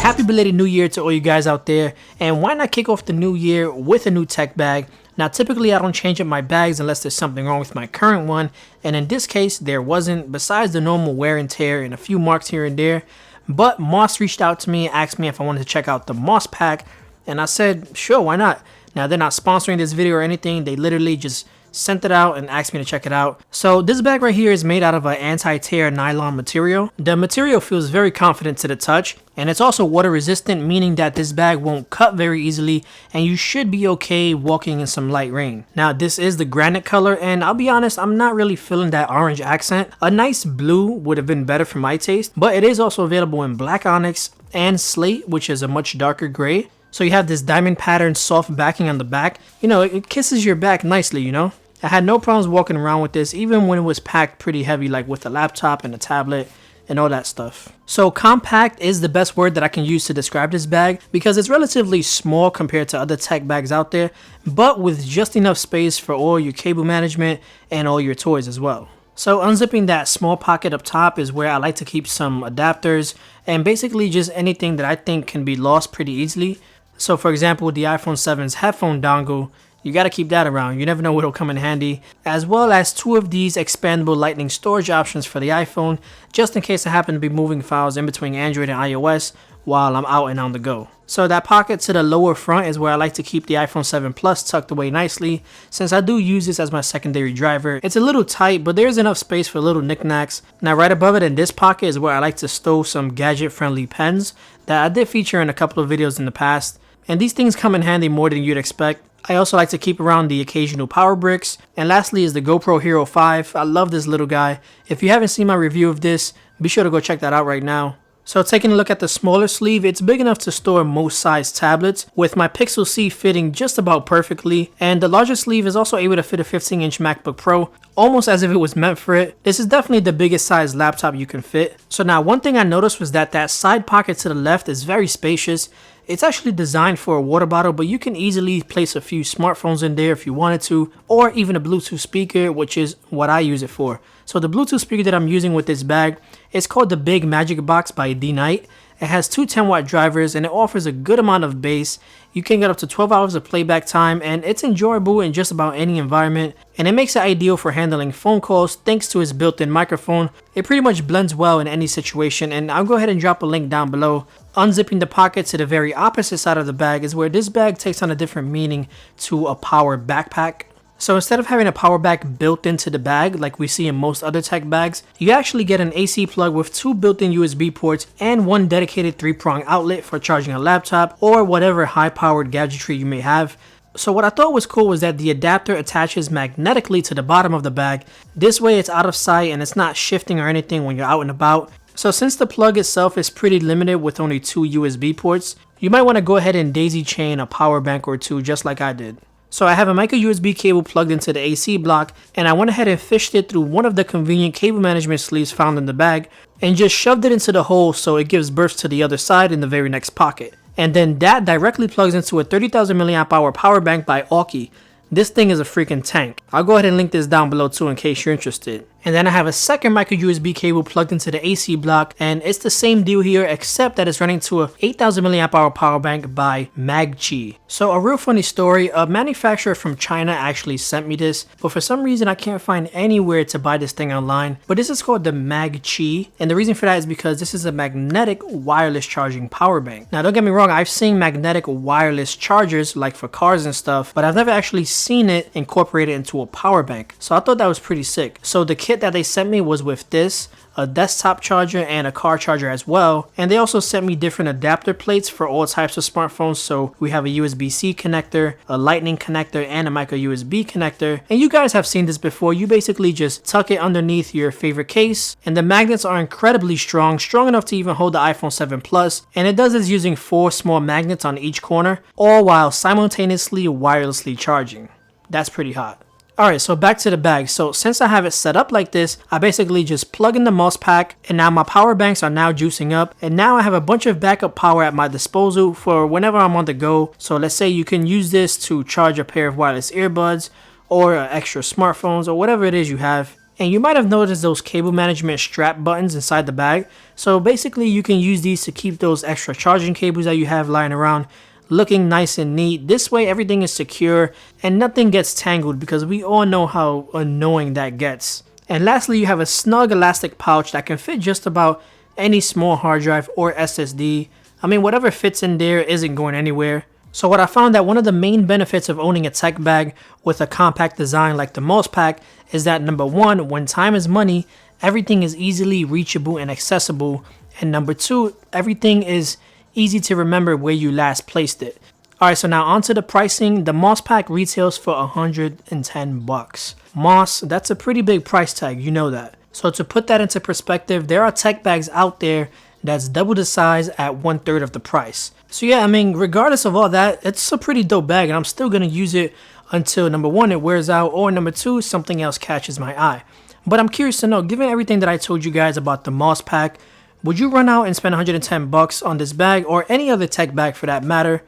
Happy belated new year to all you guys out there, and why not kick off the new year with a new tech bag? Now typically I don't change up my bags unless there's something wrong with my current one, and in this case there wasn't, besides the normal wear and tear and a few marks here and there. But MOS reached out to me and asked me if I wanted to check out the MOS Pack, and I said sure, why not. Now they're not sponsoring this video or anything, they literally just sent it out and asked me to check it out. So this bag right here is made out of an anti-tear nylon material. The material feels very confident to the touch, and it's also water resistant, meaning that this bag won't cut very easily and you should be okay walking in some light rain. Now this is the granite color, and I'll be honest, I'm not really feeling that orange accent. A nice blue would have been better for my taste, but it is also available in black onyx and slate, which is a much darker gray. So you have this diamond pattern soft backing on the back. You know, it kisses your back nicely, you know. I had no problems walking around with this, even when it was packed pretty heavy, like with a laptop and a tablet and all that stuff. So compact is the best word that I can use to describe this bag, because it's relatively small compared to other tech bags out there, but with just enough space for all your cable management and all your toys as well. So unzipping that small pocket up top is where I like to keep some adapters and basically just anything that I think can be lost pretty easily. So for example, the iPhone 7's headphone dongle, you gotta keep that around, you never know what'll come in handy, as well as 2 of these expandable lightning storage options for the iPhone, just in case I happen to be moving files in between Android and iOS while I'm out and on the go. So that pocket to the lower front is where I like to keep the iPhone 7 Plus tucked away nicely, since I do use this as my secondary driver. It's a little tight, but there's enough space for little knickknacks. Now right above it in this pocket is where I like to stow some gadget friendly pens that I did feature in a couple of videos in the past, and these things come in handy more than you'd expect. I also like to keep around the occasional power bricks. And lastly is the GoPro Hero 5. I love this little guy. If you haven't seen my review of this, be sure to go check that out right now. So taking a look at the smaller sleeve, it's big enough to store most size tablets, with my Pixel C fitting just about perfectly, and the larger sleeve is also able to fit a 15-inch MacBook Pro, almost as if it was meant for it. This is definitely the biggest size laptop you can fit. So now one thing I noticed was that side pocket to the left is very spacious. It's actually designed for a water bottle, but you can easily place a few smartphones in there if you wanted to, or even a Bluetooth speaker, which is what I use it for. So the Bluetooth speaker that I'm using with this bag is called the Big MagicBox by DKnight. It has 2 10-watt drivers and it offers a good amount of bass. You can get up to 12 hours of playback time, and it's enjoyable in just about any environment, and it makes it ideal for handling phone calls thanks to its built-in microphone. It pretty much blends well in any situation, and I'll go ahead and drop a link down below. Unzipping the pocket to the very opposite side of the bag is where this bag takes on a different meaning to a power backpack. So instead of having a power back built into the bag like we see in most other tech bags, you actually get an AC plug with 2 built-in USB ports and 1 dedicated 3-prong outlet for charging a laptop or whatever high-powered gadgetry you may have. So what I thought was cool was that the adapter attaches magnetically to the bottom of the bag. This way it's out of sight and it's not shifting or anything when you're out and about. So since the plug itself is pretty limited with only 2 USB ports, you might want to go ahead and daisy chain a power bank or 2 just like I did. So I have a micro USB cable plugged into the AC block, and I went ahead and fished it through one of the convenient cable management sleeves found in the bag and just shoved it into the hole so it gives birth to the other side in the very next pocket. And then that directly plugs into a 30,000 mAh power bank by AUKEY. This thing is a freaking tank. I'll go ahead and link this down below too in case you're interested. And then I have a second micro USB cable plugged into the AC block, and it's the same deal here except that it's running to a 8,000 mAh power bank by MagQi. So a real funny story, a manufacturer from China actually sent me this, but for some reason I can't find anywhere to buy this thing online. But this is called the MagQi, and the reason for that is because this is a magnetic wireless charging power bank. Now don't get me wrong, I've seen magnetic wireless chargers like for cars and stuff, but I've never actually seen it incorporated into a power bank. So I thought that was pretty sick. So the kit that they sent me was with this, a desktop charger and a car charger as well, and they also sent me different adapter plates for all types of smartphones. So we have a USB-C connector, a lightning connector, and a micro USB connector. And you guys have seen this before. You basically just tuck it underneath your favorite case, and the magnets are incredibly strong enough to even hold the iPhone 7 Plus, and it does this using 4 small magnets on each corner, all while simultaneously wirelessly charging. That's pretty hot. Alright, so back to the bag. So since I have it set up like this, I basically just plug in the MOS pack, and now my power banks are now juicing up, and now I have a bunch of backup power at my disposal for whenever I'm on the go. So let's say you can use this to charge a pair of wireless earbuds or extra smartphones or whatever it is you have. And you might have noticed those cable management strap buttons inside the bag. So basically you can use these to keep those extra charging cables that you have lying around looking nice and neat. This way everything is secure and nothing gets tangled, because we all know how annoying that gets. And lastly, you have a snug elastic pouch that can fit just about any small hard drive or SSD. I mean, whatever fits in there isn't going anywhere. So what I found that one of the main benefits of owning a tech bag with a compact design like the MOS Pack is that number one, when time is money, everything is easily reachable and accessible. And number two, everything is easy to remember where you last placed it. Alright, so now onto the pricing. The MOS Pack retails for $110. MOS, that's a pretty big price tag, you know that. So to put that into perspective, there are tech bags out there that's double the size at 1/3 of the price. So yeah, I mean, regardless of all that, it's a pretty dope bag, and I'm still gonna use it until number one, it wears out, or number two, something else catches my eye. But I'm curious to know, given everything that I told you guys about the MOS Pack, would you run out and spend $110 on this bag or any other tech bag for that matter?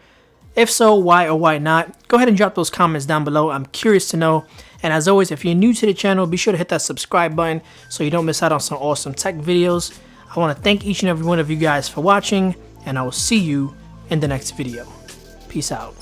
If so, why or why not? Go ahead and drop those comments down below. I'm curious to know. And as always, if you're new to the channel, be sure to hit that subscribe button so you don't miss out on some awesome tech videos. I want to thank each and every one of you guys for watching, and I will see you in the next video. Peace out.